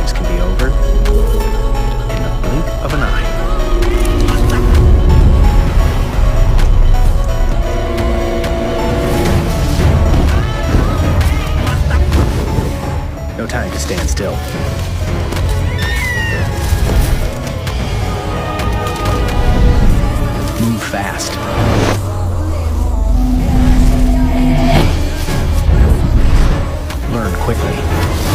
things can be over in the blink of an eye. No time to stand still. Move fast. Learn quickly.